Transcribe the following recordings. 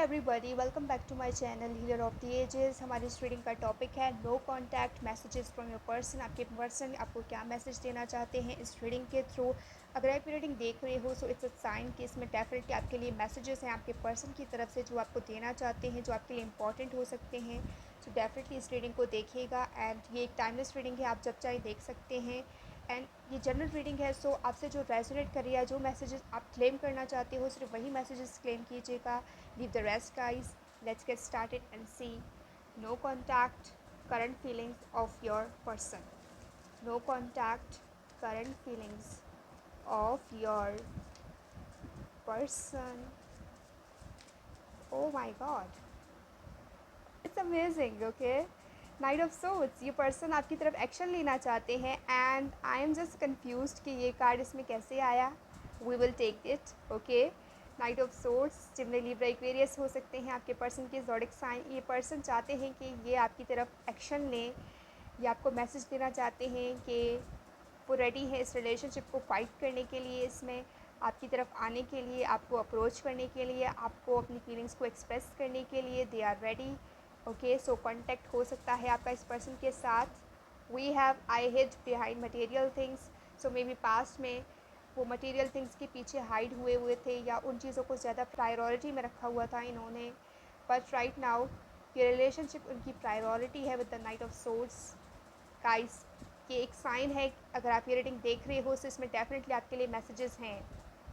Everybody, welcome back to my channel healer of the ages. हमारी इस reading का topic है no contact messages from your person. आपके person आपको क्या मैसेज देना चाहते हैं इस रीडिंग के थ्रू। अगर आप रीडिंग देख रहे हो सो इट्स अ साइन कि इसमें डेफिनेटली आपके लिए मैसेजेस हैं आपके पर्सन की तरफ से जो आपको देना चाहते हैं, जो आपके लिए इंपॉर्टेंट हो सकते हैं। सो डेफिनेटली इस रीडिंग को देखिएगा एंड ये एक टाइमलेस रीडिंग है, आप जब चाहे देख सकते हैं। एंड ये जनरल रीडिंग है, सो आपसे जो रेजोनेट कर रही है, जो मैसेजेस आप क्लेम करना चाहते हो, सिर्फ वही मैसेजेस क्लेम कीजिएगा। Leave the rest, guys. Let's get started and see. No contact, current feelings of your person. No contact, current feelings of your person. Oh my god. It's amazing, okay? Knight of swords, ये person आपकी तरफ action लेना चाहते हैं and I am just confuse कि ये card इसमें कैसे आया। We will take it, okay. Knight of swords, Gemini, Libra, Aquarius हो सकते हैं आपके पर्सन के ज़ोडिक साइन। ये पर्सन चाहते हैं कि ये आपकी तरफ एक्शन लें, ये आपको मैसेज देना चाहते हैं कि वो रेडी है इस रिलेशनशिप को फाइट करने के लिए, इसमें आपकी तरफ आने के लिए, आपको अप्रोच करने के लिए, आपको अपनी फीलिंग्स को एक्सप्रेस करने के लिए they are ready. Okay, so contact हो सकता है आपका इस पर्सन के साथ। We have I hid behind material things, so maybe past में वो मटेरियल थिंग्स के पीछे हाइड हुए थे या उन चीज़ों को ज़्यादा प्रायोरिटी में रखा हुआ था इन्होंने। बट राइट नाउ ये रिलेशनशिप उनकी प्रायोरिटी है with the night of source. Guys, ये एक साइन है, अगर आप ये रीडिंग देख रहे हो तो इसमें डेफिनेटली आपके लिए मैसेजेस हैं।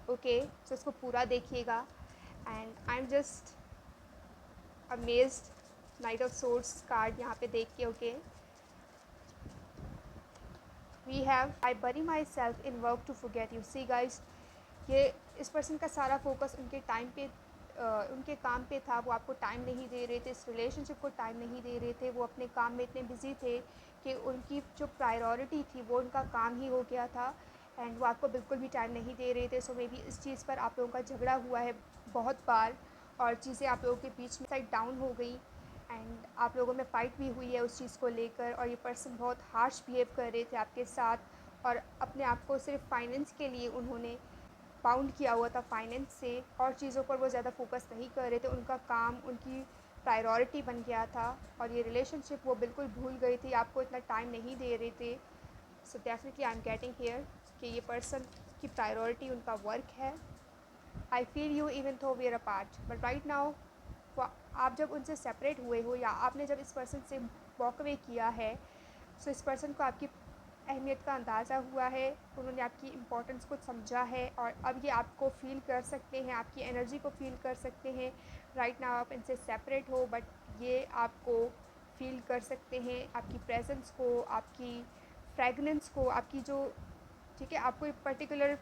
ओके, सो इसको पूरा देखिएगा and I am just amazed knight of swords card यहाँ पे देख के। Okay, we have I bury myself in work to forget you. See guys, ये इस पर्सन का सारा फोकस उनके टाइम पे उनके काम पे था। वो आपको टाइम नहीं दे रहे थे, इस रिलेशनशिप को टाइम नहीं दे रहे थे। वो अपने काम में इतने बिजी थे कि उनकी जो प्रायोरिटी थी वो उनका काम ही हो गया था एंड वो आपको बिल्कुल भी टाइम नहीं दे रहे थे। सो मे बी इस चीज़ पर आप लोगों का झगड़ा हुआ है बहुत बार और चीज़ें आप लोगों के बीच में साइड डाउन हो गई एंड आप लोगों में फ़ाइट भी हुई है उस चीज़ को लेकर। और ये पर्सन बहुत हार्श बिहेव कर रहे थे आपके साथ और अपने आप को सिर्फ फाइनेंस के लिए उन्होंने बाउंड किया हुआ था, फाइनेंस से। और चीज़ों पर वो ज़्यादा फोकस नहीं कर रहे थे, उनका काम उनकी प्रायोरिटी बन गया था और ये रिलेशनशिप वो बिल्कुल भूल गई थी, आपको इतना टाइम नहीं दे रहे थे। So definitely I am getting here कि ये पर्सन की प्रायोरिटी उनका वर्क है। I feel you even though we are apart, but right now आप जब उनसे सेपरेट हुए हो या आपने जब इस पर्सन से वॉक अवे किया है, सो इस पर्सन को आपकी अहमियत का अंदाज़ा हुआ है, उन्होंने आपकी इम्पोर्टेंस को समझा है और अब ये आपको फ़ील कर सकते हैं, आपकी एनर्जी को फ़ील कर सकते हैं। राइट नाउ आप इनसे सेपरेट हो बट ये आपको फ़ील कर सकते हैं, आपकी प्रेजेंस को, आपकी फ्रेगनेंस को, आपकी जो, ठीक है, आपको एक पर्टिकुलर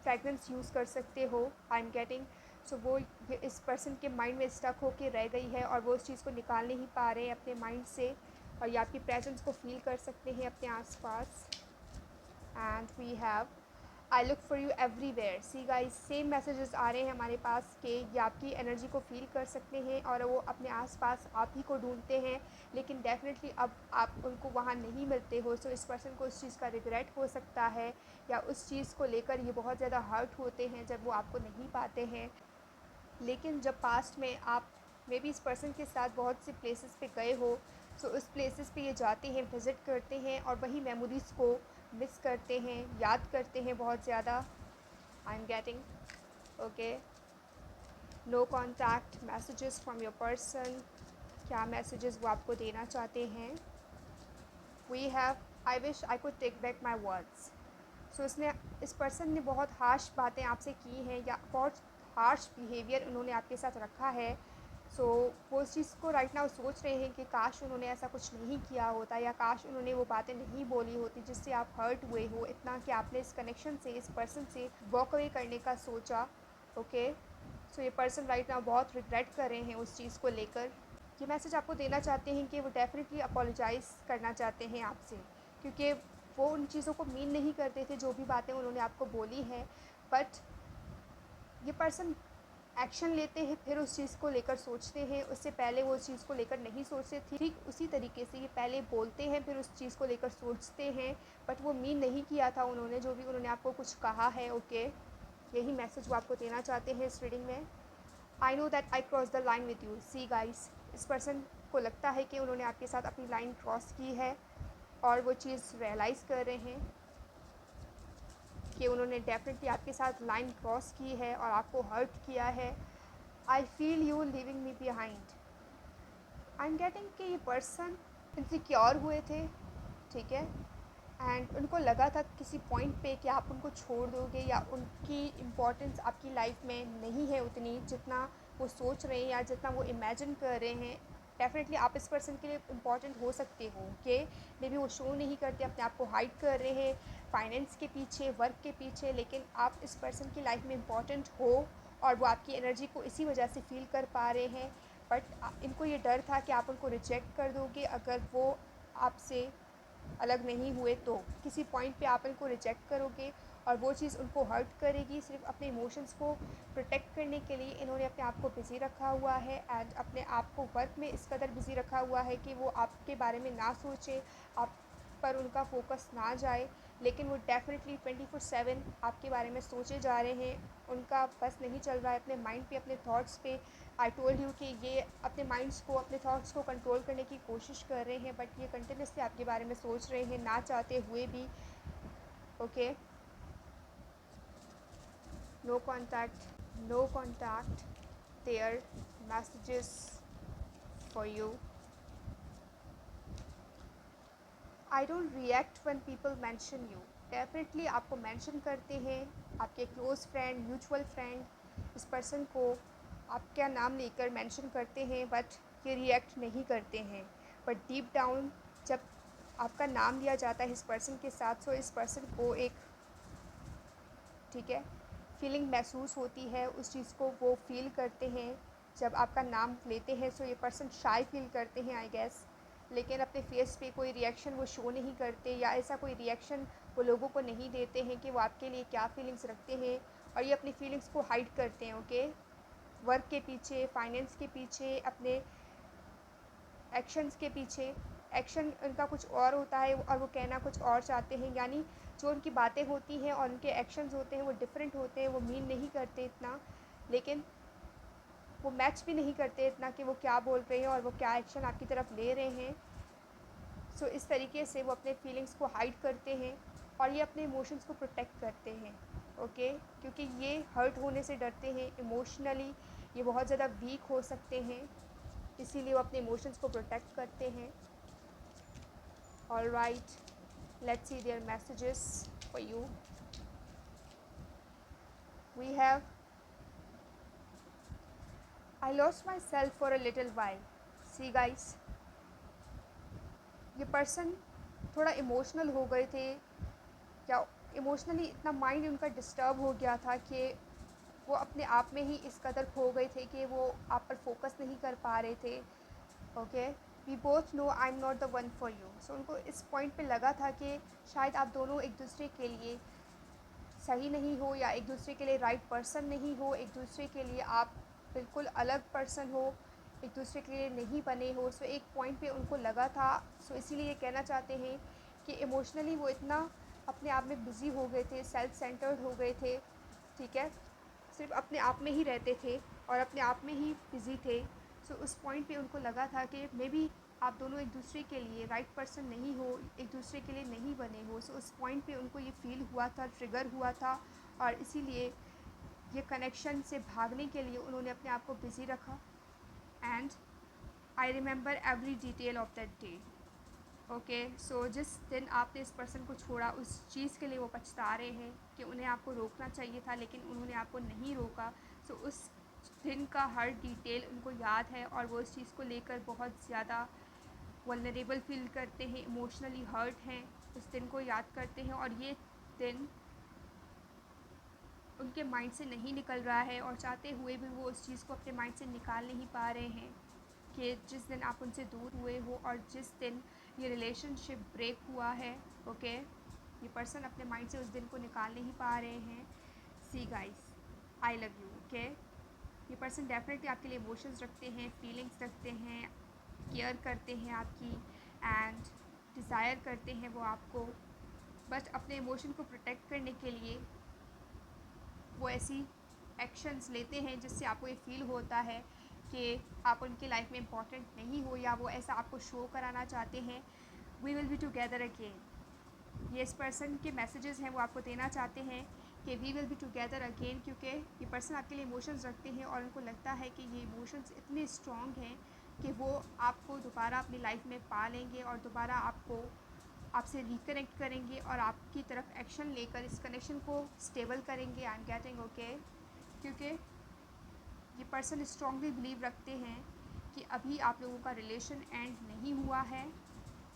फ्रेगरेंस यूज़ कर सकते हो। आई एम गेटिंग, सो वो ये इस पर्सन के माइंड में स्टक होके रह गई है और वो उस चीज़ को निकाल नहीं पा रहे हैं अपने माइंड से और ये आपकी प्रेजेंस को फील कर सकते हैं अपने आसपास। And we have I look for you everywhere. See guys, same messages आ रहे हैं हमारे पास कि ये आपकी एनर्जी को फील कर सकते हैं और वो अपने आसपास आप ही को ढूंढते हैं, लेकिन डेफिनेटली अब आप उनको वहाँ नहीं मिलते हो। सो इस पर्सन को उस चीज़ का रिग्रेट हो सकता है या उस चीज़ को लेकर ये बहुत ज़्यादा हर्ट होते हैं जब वो आपको नहीं पाते हैं। लेकिन जब पास्ट में आप मे बी इस पर्सन के साथ बहुत से प्लेसेस पे गए हो, सो उस प्लेसेस पे ये जाते हैं, विज़िट करते हैं और वही मेमोरीज़ को मिस करते हैं, याद करते हैं बहुत ज़्यादा। I am getting, okay, no contact messages from your person. क्या मैसेजेस वो आपको देना चाहते हैं। We have I wish I could take back my words. So इसने इस पर्सन ने बहुत हार्श बातें आपसे की हैं या बहुत हार्श बिहेवियर उन्होंने आपके साथ रखा है। सो वो उस चीज़ को राइट नाउ सोच रहे हैं कि काश उन्होंने ऐसा कुछ नहीं किया होता या काश उन्होंने वो बातें नहीं बोली होती जिससे आप हर्ट हुए हो इतना कि आपने इस कनेक्शन से, इस पर्सन से वॉक अवे करने का सोचा। ओके, सो ये पर्सन राइट नाउ बहुत रिग्रेट कर रहे हैं उस चीज़ को लेकर। ये मैसेज आपको देना चाहते हैं कि वो डेफिनेटली अपोलोजाइज़ करना चाहते हैं आपसे, क्योंकि वो उन चीज़ों को मीन नहीं करते थे जो भी बातें उन्होंने आपको बोली हैं। बट ये पर्सन एक्शन लेते हैं, फिर उस चीज़ को लेकर सोचते हैं, उससे पहले वो उस चीज़ को लेकर नहीं सोचते थे। ठीक उसी तरीके से ये पहले बोलते हैं, फिर उस चीज़ को लेकर सोचते हैं, बट वो मीन नहीं किया था उन्होंने, जो भी उन्होंने आपको कुछ कहा है। ओके, यही मैसेज वो आपको देना चाहते हैं इस रीडिंग में। I know that I cross the line with you. See guys, इस पर्सन को लगता है कि उन्होंने आपके साथ अपनी लाइन क्रॉस की है और वो चीज़ रियलाइज़ कर रहे हैं कि उन्होंने डेफिनेटली आपके साथ लाइन क्रॉस की है और आपको हर्ट किया है। I feel you living me behind. I am getting कि ये पर्सन इनसिक्योर हुए थे, ठीक है, एंड उनको लगा था किसी पॉइंट पे कि आप उनको छोड़ दोगे या उनकी इम्पोर्टेंस आपकी लाइफ में नहीं है उतनी जितना वो सोच रहे हैं या जितना वो इमेजिन कर रहे हैं। डेफिनेटली आप इस पर्सन के लिए इम्पॉर्टेंट हो सकते हो कि मे बी वो शो नहीं करते, अपने आप को हाइड कर रहे हैं फाइनेंस के पीछे, वर्क के पीछे, लेकिन आप इस पर्सन की लाइफ में इम्पॉर्टेंट हो और वो आपकी एनर्जी को इसी वजह से फील कर पा रहे हैं। बट इनको ये डर था कि आप उनको रिजेक्ट कर दोगे अगर वो आपसे अलग नहीं हुए, तो किसी पॉइंट पे आप इनको रिजेक्ट करोगे और वो चीज़ उनको हर्ट करेगी। सिर्फ अपने इमोशंस को प्रोटेक्ट करने के लिए इन्होंने अपने आप को बिज़ी रखा हुआ है एंड अपने आप को वर्क में इस कदर बिज़ी रखा हुआ है कि वो आपके बारे में ना सोचे, आप पर उनका फोकस ना जाए, लेकिन वो डेफिनेटली 24/7 आपके बारे में सोचे जा रहे हैं। उनका बस नहीं चल रहा है अपने माइंड पे, अपने थॉट्स पे। आई टोल्ड यू कि ये अपने माइंड्स को, अपने थॉट्स को कंट्रोल करने की कोशिश कर रहे हैं, बट ये कंटिन्यूसली आपके बारे में सोच रहे हैं ना चाहते हुए भी। Okay, no contact, no contact, their messages for you. I don't react when people mention you. Definitely आपको मेंशन करते हैं आपके क्लोज फ्रेंड, म्यूचुअल फ्रेंड इस पर्सन को आपका नाम लेकर मेंशन करते हैं, बट ये रिएक्ट नहीं करते हैं। बट डीप डाउन जब आपका नाम लिया जाता है इस पर्सन के साथ, सो इस पर्सन को एक, ठीक है, फीलिंग महसूस होती है, उस चीज़ को वो फील करते हैं जब आपका नाम लेते हैं। सो ये पर्सन शाय फील करते हैं आई गेस, लेकिन अपने फेस पे कोई रिएक्शन वो शो नहीं करते या ऐसा कोई रिएक्शन वो लोगों को नहीं देते हैं कि वो आपके लिए क्या फीलिंग्स रखते हैं, और ये अपनी फीलिंग्स को हाइड करते हैं। ओके, वर्क के पीछे, फाइनेंस के पीछे, अपने एक्शंस के पीछे। एक्शन उनका कुछ और होता है और वो कहना कुछ और चाहते हैं, यानी जो उनकी बातें होती हैं और उनके एक्शंस होते हैं वो डिफरेंट होते हैं। वो मीन नहीं करते इतना, लेकिन वो मैच भी नहीं करते इतना कि वो क्या बोल रहे हैं और वो क्या एक्शन आपकी तरफ ले रहे हैं। सो इस तरीके से वो अपने फीलिंग्स को हाइड करते हैं और ये अपने इमोशंस को प्रोटेक्ट करते हैं। ओके, क्योंकि ये हर्ट होने से डरते हैं इमोशनली, ये बहुत ज़्यादा वीक हो सकते हैं, इसीलिए वो अपने इमोशंस को प्रोटेक्ट करते हैं। All right, let's see their messages for you. We have, I lost myself for a little while. See guys, ये पर्सन थोड़ा इमोशनल हो गए थे, या इमोशनली इतना माइंड उनका डिस्टर्ब हो गया था कि वो अपने आप में ही इस कदर खो गए थे कि वो आप पर फोकस नहीं कर पा रहे थे। Okay, we both know I am not the one for you. So उनको इस पॉइंट पे लगा था कि शायद आप दोनों एक दूसरे के लिए सही नहीं हो या एक दूसरे के लिए राइट पर्सन नहीं हो, एक दूसरे के लिए आप बिल्कुल अलग पर्सन हो, एक दूसरे के लिए नहीं बने हो। सो एक पॉइंट पे उनको लगा था। सो इसीलिए ये कहना चाहते हैं कि इमोशनली वो इतना अपने आप में बिज़ी हो गए थे, सेल्फ सेंटर्ड हो गए थे, ठीक है, सिर्फ अपने आप में ही रहते थे और अपने आप में ही बिज़ी थे। सो उस पॉइंट पे उनको लगा था कि मे बी आप दोनों एक दूसरे के लिए राइट पर्सन नहीं हो, एक दूसरे के लिए नहीं बने हो। सो उस पॉइंट पे उनको ये फील हुआ था, ट्रिगर हुआ था, और इसीलिए ये कनेक्शन से भागने के लिए उन्होंने अपने आप को बिज़ी रखा। And I remember every detail of that day. Okay, so जिस दिन आपने इस पर्सन को छोड़ा उस चीज़ के लिए वो पछता रहे हैं कि उन्हें आपको रोकना चाहिए था लेकिन उन्होंने आपको नहीं रोका। सो उस दिन का हर डिटेल उनको याद है और वो इस चीज़ को लेकर बहुत ज़्यादा वल्नरेबल फील करते हैं, इमोशनली हर्ट हैं, उस दिन को याद करते हैं और ये दिन उनके माइंड से नहीं निकल रहा है और चाहते हुए भी वो उस चीज़ को अपने माइंड से निकाल नहीं पा रहे हैं कि जिस दिन आप उनसे दूर हुए हो और जिस दिन ये रिलेशनशिप ब्रेक हुआ है। ओके, ये पर्सन अपने माइंड से उस दिन को निकाल नहीं पा रहे हैं। See guys, I love you. Okay, ये पर्सन डेफिनेटली आपके लिए इमोशंस रखते हैं, फीलिंग्स रखते हैं, केयर करते हैं आपकी, एंड डिज़ायर करते हैं वो आपको, बट अपने इमोशन को प्रोटेक्ट करने के लिए वो ऐसी एक्शंस लेते हैं जिससे आपको ये फ़ील होता है कि आप उनकी लाइफ में इम्पॉर्टेंट नहीं हो, या वो ऐसा आपको शो कराना चाहते हैं, we will be together again. ये इस पर्सन के मैसेजेस हैं, वो आपको देना चाहते हैं कि we will be together again, क्योंकि ये पर्सन आपके लिए इमोशंस रखते हैं और उनको लगता है कि ये इमोशंस इतने स्ट्रॉन्ग हैं कि वो आपको दोबारा अपनी लाइफ में पा लेंगे और दोबारा आपसे रिकनेक्ट करेंगे और आपकी तरफ एक्शन लेकर इस कनेक्शन को स्टेबल करेंगे। आई एम गेटिंग ओके, क्योंकि ये पर्सन स्ट्रॉन्गली बिलीव रखते हैं कि अभी आप लोगों का रिलेशन एंड नहीं हुआ है।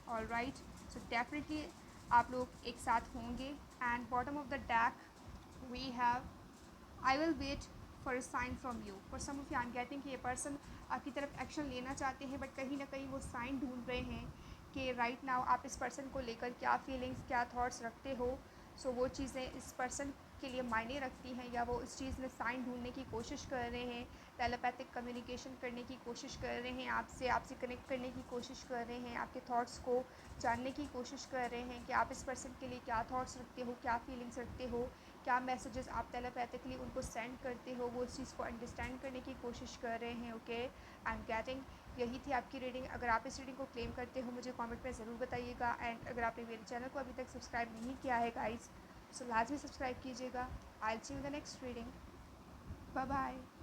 ऑल राइट, सो डेफिनेटली आप लोग एक साथ होंगे। And bottom of the deck we have I will wait for a sign from you. For some of you I am getting कि ये पर्सन आपकी तरफ एक्शन लेना चाहते हैं, बट कहीं ना कहीं वो साइन ढूंढ रहे हैं कि राइट नाउ आप इस पर्सन को लेकर क्या फीलिंग्स, क्या थॉट्स रखते हो। सो वो चीज़ें इस पर्सन के लिए मायने रखती हैं, या वो इस चीज़ में साइन ढूंढने की कोशिश कर रहे हैं, टेलीपैथिक कम्युनिकेशन करने की कोशिश कर रहे हैं, आपसे कनेक्ट करने की कोशिश कर रहे हैं, आपके थॉट्स को जानने की कोशिश कर रहे हैं कि आप इस पर्सन के लिए क्या थॉट्स रखते हो, क्या फीलिंग्स रखते हो, क्या मैसेजेस आप टेलीपैथिकली उनको सेंड करते हो, वो उस चीज़ को अंडरस्टैंड करने की कोशिश कर रहे हैं। Okay, I am getting. यही थी आपकी रीडिंग। अगर आप इस रीडिंग को क्लेम करते हो मुझे कमेंट में ज़रूर बताइएगा। एंड अगर आपने मेरे चैनल को अभी तक सब्सक्राइब नहीं किया है गाइस, सो लाजमी सब्सक्राइब कीजिएगा। I will see you in the next reading. Bye bye.